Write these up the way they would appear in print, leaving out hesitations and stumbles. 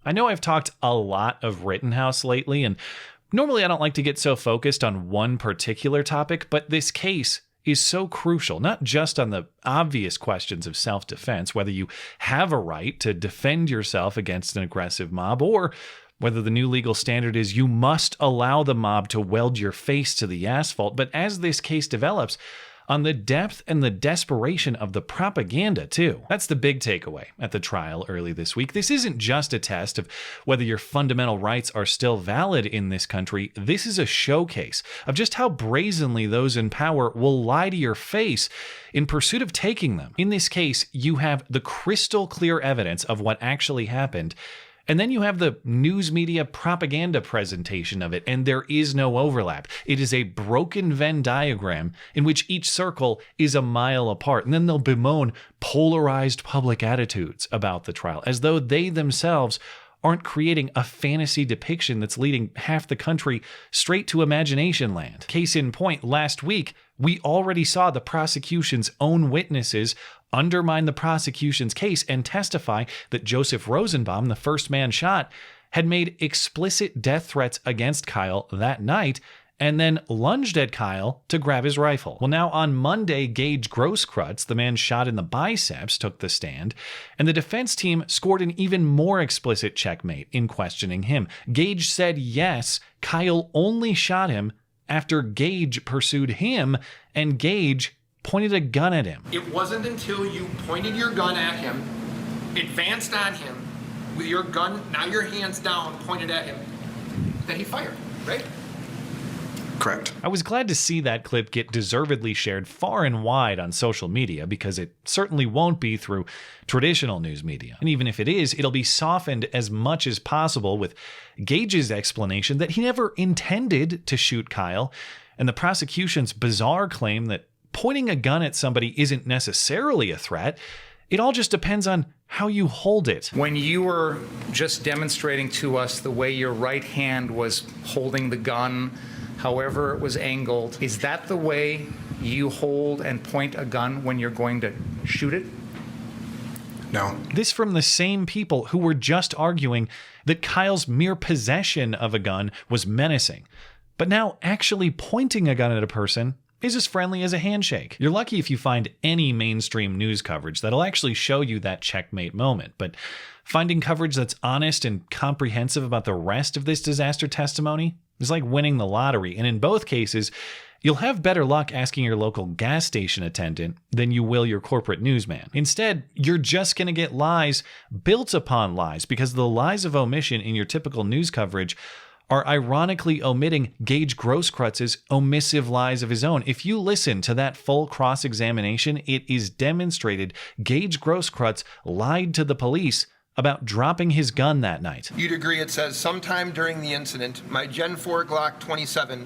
I know I've talked a lot of Rittenhouse lately, and normally I don't like to get so focused on one particular topic, but this case is so crucial, not just on the obvious questions of self-defense, whether you have a right to defend yourself against an aggressive mob, or whether the new legal standard is you must allow the mob to weld your face to the asphalt, but as this case develops, on the depth and the desperation of the propaganda, too. That's the big takeaway at the trial early this week. This isn't just a test of whether your fundamental rights are still valid in this country. This is a showcase of just how brazenly those in power will lie to your face in pursuit of taking them. In this case, you have the crystal clear evidence of what actually happened, and then you have the news media propaganda presentation of it, and there is no overlap. It is a broken Venn diagram in which each circle is a mile apart, and then they'll bemoan polarized public attitudes about the trial, as though they themselves aren't creating a fantasy depiction that's leading half the country straight to imagination land. Case in point, last week, we already saw the prosecution's own witnesses undermine the prosecution's case and testify that Joseph Rosenbaum, the first man shot, had made explicit death threats against Kyle that night and then lunged at Kyle to grab his rifle. Well, now on Monday, Gaige Grosskreutz, the man shot in the biceps, took the stand, and the defense team scored an even more explicit checkmate in questioning him. Gaige said yes, Kyle only shot him after Gaige pursued him, and Gaige pointed a gun at him. It wasn't until you pointed your gun at him, advanced on him, with your gun, now your hands down, pointed at him, that he fired, right? Correct. I was glad to see that clip get deservedly shared far and wide on social media, because it certainly won't be through traditional news media. And even if it is, it'll be softened as much as possible with Gaige's explanation that he never intended to shoot Kyle, and the prosecution's bizarre claim that pointing a gun at somebody isn't necessarily a threat. It all just depends on how you hold it. When you were just demonstrating to us the way your right hand was holding the gun, however it was angled, is that the way you hold and point a gun when you're going to shoot it? No. This from the same people who were just arguing that Kyle's mere possession of a gun was menacing. But now actually pointing a gun at a person is as friendly as a handshake. You're lucky if you find any mainstream news coverage that'll actually show you that checkmate moment, but finding coverage that's honest and comprehensive about the rest of this disaster testimony is like winning the lottery, and in both cases, you'll have better luck asking your local gas station attendant than you will your corporate newsman. Instead, you're just going to get lies built upon lies, because the lies of omission in your typical news coverage are ironically omitting Gaige Grosskreuz's omissive lies of his own. If you listen to that full cross-examination, it is demonstrated Gaige Grosskreutz lied to the police about dropping his gun that night. You'd agree it says, sometime during the incident, my Gen 4 Glock 27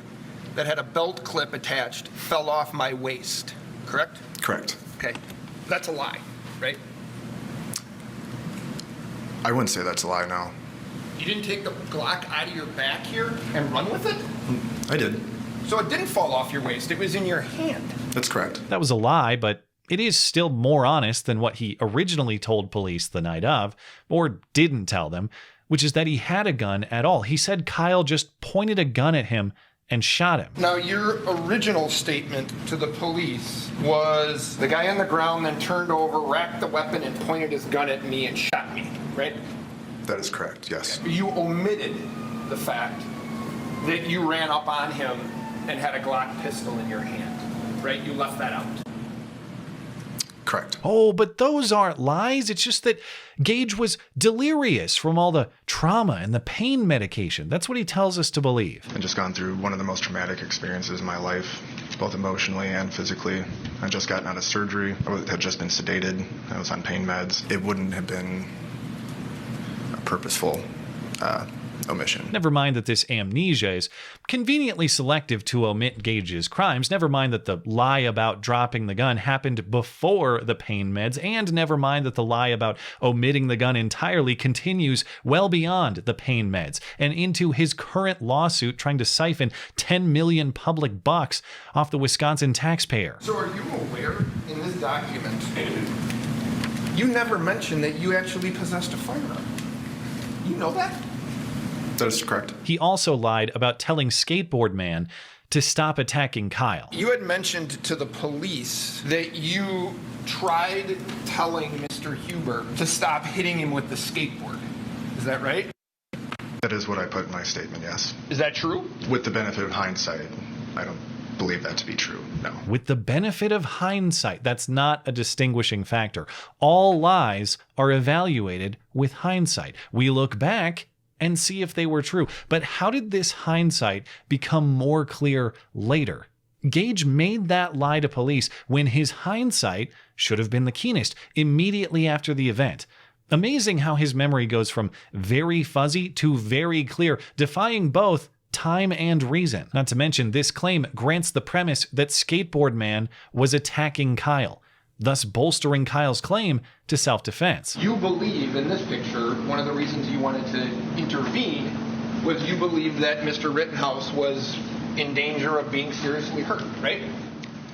that had a belt clip attached fell off my waist, correct? Correct. Okay, that's a lie, right? I wouldn't say that's a lie, no. You didn't take the Glock out of your back here and run with it? I did. So it didn't fall off your waist, it was in your hand. That's correct. That was a lie, but it is still more honest than what he originally told police the night of, or didn't tell them, which is that he had a gun at all. He said Kyle just pointed a gun at him and shot him. Now, your original statement to the police was the guy on the ground then turned over, racked the weapon, and pointed his gun at me and shot me, right? That is correct, yes. You omitted the fact that you ran up on him and had a Glock pistol in your hand, right? You left that out. Correct. Oh, but those aren't lies. It's just that Gaige was delirious from all the trauma and the pain medication. That's what he tells us to believe. I've just gone through one of the most traumatic experiences in my life, both emotionally and physically. I'd just gotten out of surgery. I had just been sedated. I was on pain meds. It wouldn't have been a purposeful omission. Never mind that this amnesia is conveniently selective to omit Gaige's crimes. Never mind that the lie about dropping the gun happened before the pain meds. And never mind that the lie about omitting the gun entirely continues well beyond the pain meds and into his current lawsuit trying to siphon 10 million public bucks off the Wisconsin taxpayer. So are you aware in this document, you never mentioned that you actually possessed a firearm? You know that? That is correct. He also lied about telling Skateboard Man to stop attacking Kyle. You had mentioned to the police that you tried telling Mr. Huber to stop hitting him with the skateboard. Is that right? That is what I put in my statement, yes. Is that true? With the benefit of hindsight, I don't believe that to be true, no. With the benefit of hindsight, that's not a distinguishing factor. All lies are evaluated with hindsight. We look back and see if they were true. But how did this hindsight become more clear later? Gaige made that lie to police when his hindsight should have been the keenest, immediately after the event. Amazing how his memory goes from very fuzzy to very clear, defying both time and reason. Not to mention, this claim grants the premise that Skateboard Man was attacking Kyle, thus bolstering Kyle's claim to self-defense. You believe in this picture, one of the reasons you wanted to intervene was you believe that Mr. Rittenhouse was in danger of being seriously hurt, right?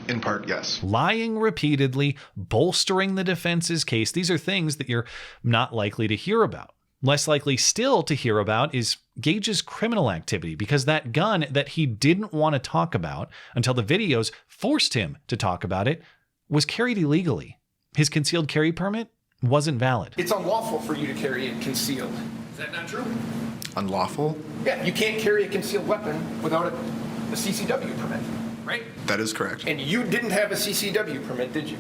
In part, yes. Lying repeatedly, bolstering the defense's case, these are things that you're not likely to hear about. Less likely still to hear about is Gaige's criminal activity, because that gun that he didn't want to talk about until the videos forced him to talk about it was carried illegally. His concealed carry permit wasn't valid. It's unlawful for you to carry it concealed. Is that not true? Unlawful? Yeah, you can't carry a concealed weapon without a CCW permit, right? That is correct. And you didn't have a CCW permit, did you?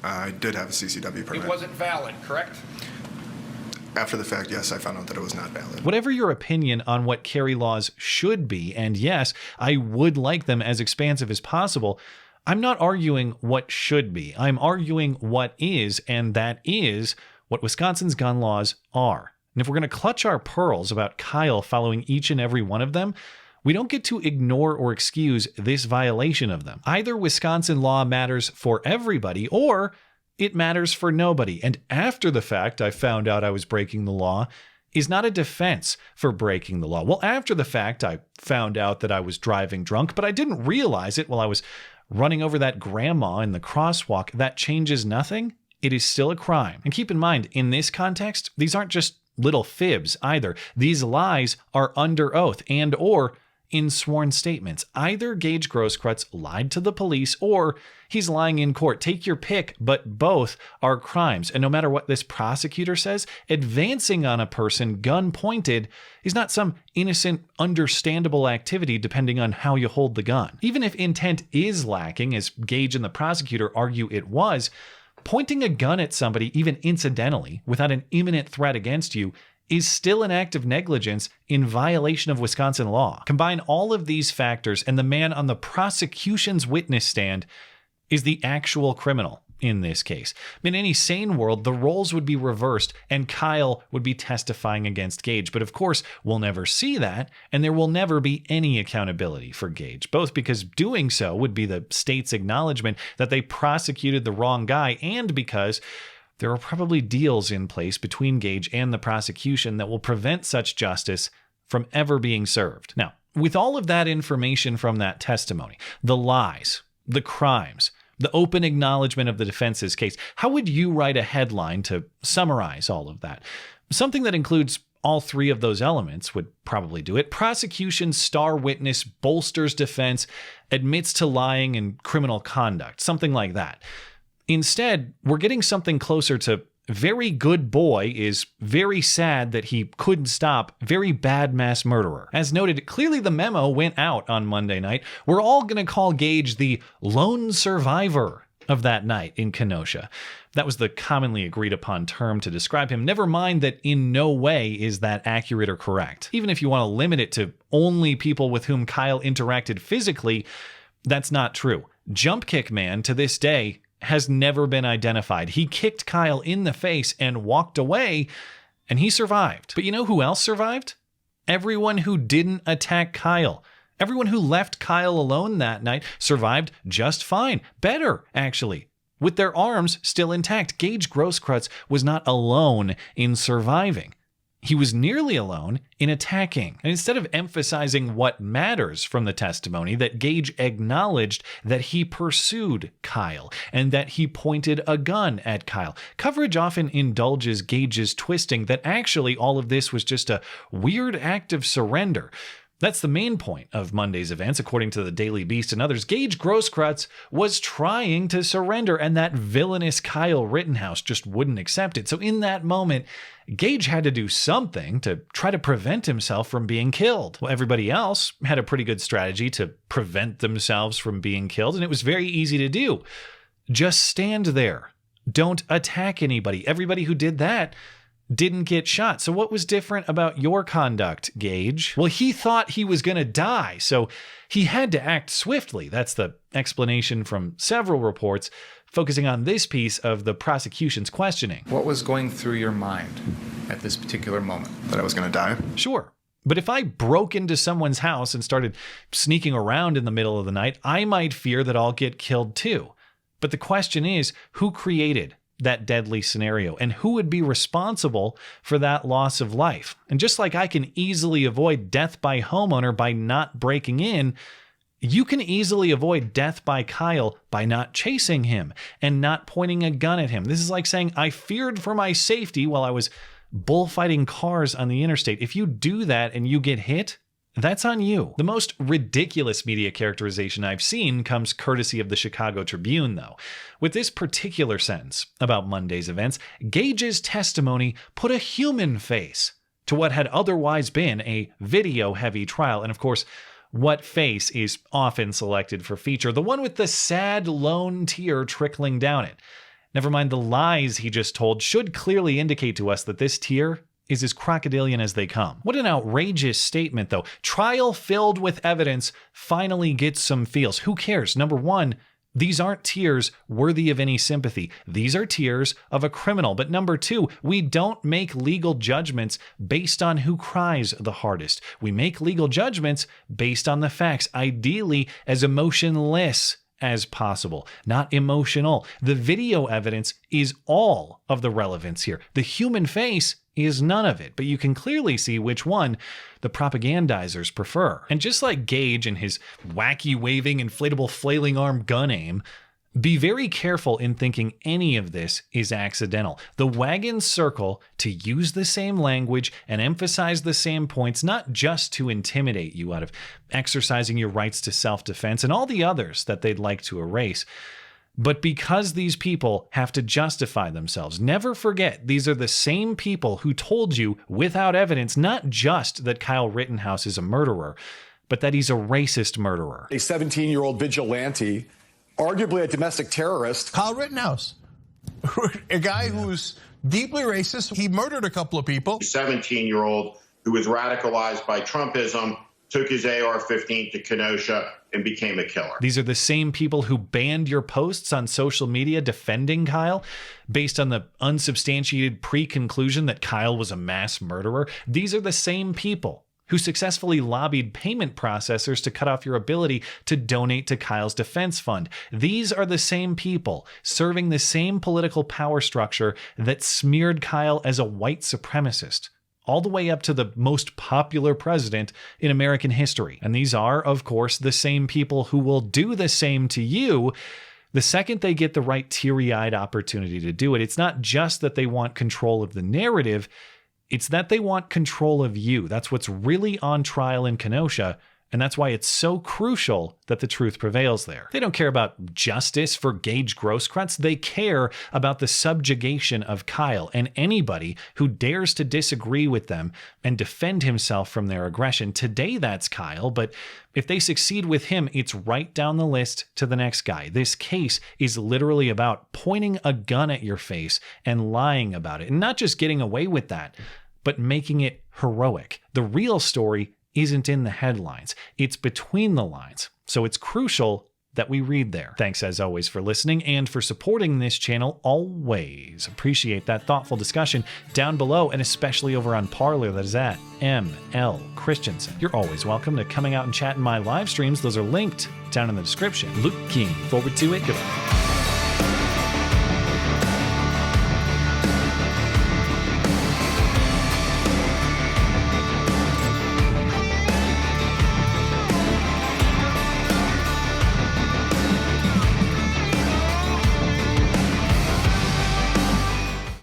I did have a CCW permit. It wasn't valid, correct? After the fact, yes, I found out that it was not valid. Whatever your opinion on what carry laws should be, and yes, I would like them as expansive as possible, I'm not arguing what should be. I'm arguing what is, and that is what Wisconsin's gun laws are. And if we're going to clutch our pearls about Kyle following each and every one of them, we don't get to ignore or excuse this violation of them. Either Wisconsin law matters for everybody, or it matters for nobody. And after the fact, I found out I was breaking the law is not a defense for breaking the law. Well, after the fact, I found out that I was driving drunk, but I didn't realize it while I was running over that grandma in the crosswalk. That changes nothing. It is still a crime. And keep in mind, in this context, these aren't just little fibs either. These lies are under oath and or in sworn statements. Either Gaige Grosskreutz lied to the police or he's lying in court. Take your pick, but both are crimes. And no matter what this prosecutor says, advancing on a person gun pointed is not some innocent, understandable activity depending on how you hold the gun. Even if intent is lacking, as Gaige and the prosecutor argue it was, pointing a gun at somebody, even incidentally, without an imminent threat against you, is still an act of negligence in violation of Wisconsin law. Combine all of these factors, and the man on the prosecution's witness stand is the actual criminal in this case. In any sane world, the roles would be reversed, and Kyle would be testifying against Gaige. But of course, we'll never see that, and there will never be any accountability for Gaige, both because doing so would be the state's acknowledgement that they prosecuted the wrong guy, and because there are probably deals in place between Gaige and the prosecution that will prevent such justice from ever being served. Now, with all of that information from that testimony, the lies, the crimes, the open acknowledgement of the defense's case, how would you write a headline to summarize all of that? Something that includes all three of those elements would probably do it. Prosecution's star witness bolsters defense, admits to lying and criminal conduct, something like that. Instead, we're getting something closer to very good boy is very sad that he couldn't stop very bad mass murderer. As noted, clearly the memo went out on Monday night. We're all going to call Gaige the lone survivor of that night in Kenosha. That was the commonly agreed upon term to describe him. Never mind that in no way is that accurate or correct. Even if you want to limit it to only people with whom Kyle interacted physically, that's not true. Jump Kick Man, to this day, has never been identified. He kicked Kyle in the face and walked away, and he survived. But you know who else survived? Everyone who didn't attack Kyle. Everyone who left Kyle alone that night survived just fine. Better, actually. With their arms still intact. Gaige Grosskreutz was not alone in surviving. he was nearly alone in attacking. And instead of emphasizing what matters from the testimony, that Gaige acknowledged that he pursued Kyle and that he pointed a gun at Kyle. Coverage often indulges Gaige's twisting that actually all of this was just a weird act of surrender. That's the main point of Monday's events, according to the Daily Beast and others. Gaige Grosskreutz was trying to surrender, and that villainous Kyle Rittenhouse just wouldn't accept it. So in that moment, Gaige had to do something to try to prevent himself from being killed. Well, everybody else had a pretty good strategy to prevent themselves from being killed, and it was very easy to do. Just stand there. Don't attack anybody. Everybody who did that didn't get shot. So what was different about your conduct, Gaige? Well, he thought he was going to die, so he had to act swiftly. That's the explanation from several reports, focusing on this piece of the prosecution's questioning. What was going through your mind at this particular moment? That I was going to die. Sure. But if I broke into someone's house and started sneaking around in the middle of the night, I might fear that I'll get killed too. But the question is, who created that deadly scenario and who would be responsible for that loss of life? And just like I can easily avoid death by homeowner by not breaking in, you can easily avoid death by Kyle by not chasing him and not pointing a gun at him. This is like saying I feared for my safety while I was bullfighting cars on the interstate. If you do that and you get hit, that's on you. The most ridiculous media characterization I've seen comes courtesy of the Chicago Tribune, though. With this particular sentence about Monday's events, Gaige's testimony put a human face to what had otherwise been a video-heavy trial. And of course, what face is often selected for feature? The one with the sad lone tear trickling down it. Never mind the lies he just told should clearly indicate to us that this tear is as crocodilian as they come. What an outrageous statement, though. Trial filled with evidence finally gets some feels. Who cares? Number one, these aren't tears worthy of any sympathy. These are tears of a criminal. But number two, we don't make legal judgments based on who cries the hardest. We make legal judgments based on the facts, ideally as emotionless as possible, not emotional. The video evidence is all of the relevance here. The human face is none of it, but you can clearly see which one the propagandizers prefer. And just like Gaige and his wacky waving, inflatable flailing arm gun aim, be very careful in thinking any of this is accidental. The wagons circle to use the same language and emphasize the same points, not just to intimidate you out of exercising your rights to self-defense and all the others that they'd like to erase, but because these people have to justify themselves. Never forget, these are the same people who told you without evidence, not just that Kyle Rittenhouse is a murderer, but that he's a racist murderer. A 17-year-old vigilante, arguably a domestic terrorist. Kyle Rittenhouse, a guy who's deeply racist. He murdered a couple of people. 17-year-old who was radicalized by Trumpism, took his AR-15 to Kenosha and became a killer. These are the same people who banned your posts on social media defending Kyle based on the unsubstantiated pre-conclusion that Kyle was a mass murderer. These are the same people who successfully lobbied payment processors to cut off your ability to donate to Kyle's defense fund. These are the same people serving the same political power structure that smeared Kyle as a white supremacist, all the way up to the most popular president in American history. And these are, of course, the same people who will do the same to you the second they get the right teary-eyed opportunity to do it. It's not just that they want control of the narrative, it's that they want control of you. That's what's really on trial in Kenosha, and that's why it's so crucial that the truth prevails there. They don't care about justice for Gaige Grosskreutz. They care about the subjugation of Kyle and anybody who dares to disagree with them and defend himself from their aggression. Today, that's Kyle, but if they succeed with him, it's right down the list to the next guy. This case is literally about pointing a gun at your face and lying about it, and not just getting away with that, but making it heroic. The real story isn't in the headlines. It's between the lines. So it's crucial that we read there. Thanks as always for listening and for supporting this channel. Always appreciate that thoughtful discussion down below, and especially over on Parler. That is at ML Christiansen. You're always welcome to coming out and chat in my live streams. Those are linked down in the description. Looking forward to it. Goodbye.